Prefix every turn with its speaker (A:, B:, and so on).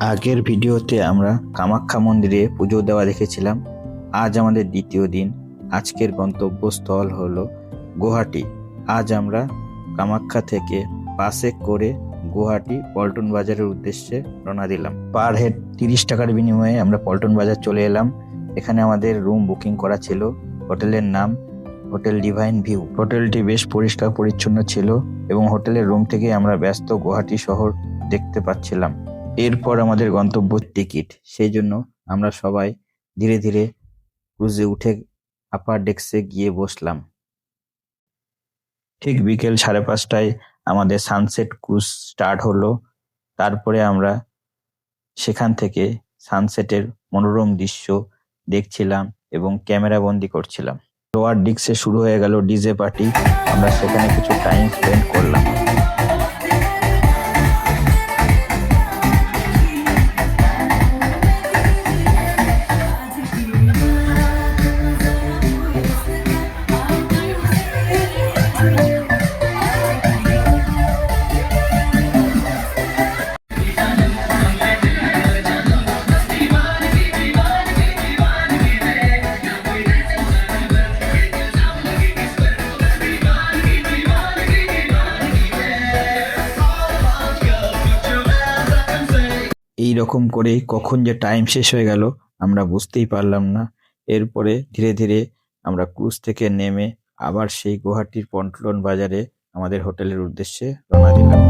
A: আগের ভিডিওতে আমরা কামাখ্যা মন্দিরে পুজো দেওয়া দেখেছিলাম। আজ আমাদের দ্বিতীয় দিন। আজকের গন্তব্যস্থল হলো গুয়াহাটি। আজ আমরা কামাখ্যা থেকে বাসে করে গুয়াহাটি পল্টন বাজারের উদ্দেশ্যে রওনা দিলাম। পার হেড 30 টাকার বিনিময়ে আমরা পল্টন বাজার চলে এলাম। এখানে আমাদের রুম বুকিং করা ছিল। হোটেলের নাম হোটেল ডিভাইন ভিউ। হোটেলটি বেশ পরিষ্কার পরিচ্ছন্ন ছিল এবং হোটেলের রুম থেকে আমরা ব্যস্ত গুয়াহাটি শহর দেখতে পাচ্ছিলাম। এরপর আমাদের গন্তব্য টিকিট, সেই জন্য আমরা সবাই ধীরে ধীরে ক্রুজে উঠে আপার ডেস্কে গিয়ে বসলাম। ঠিক বিকেল 5:30টায় আমাদের সানসেট ক্রুজ স্টার্ট হলো। তারপরে আমরা সেখান থেকে সানসেটের মনোরম দৃশ্য দেখছিলাম এবং ক্যামেরা বন্দি করছিলাম। লোয়ার ডিস্কে শুরু হয়ে গেল ডিজে পার্টি। আমরা সেখানে কিছু টাইম স্পেন্ড করলাম। এই রকম করে কখন যে টাইম শেষ হয়ে গেল আমরা বুঝতেই পারলাম না। এরপরে ধীরে ধীরে আমরা ক্রুজ থেকে নেমে আবার সেই গুয়াহাটির পল্টন বাজারে আমাদের হোটেলের উদ্দেশ্যে রওনা দিলাম।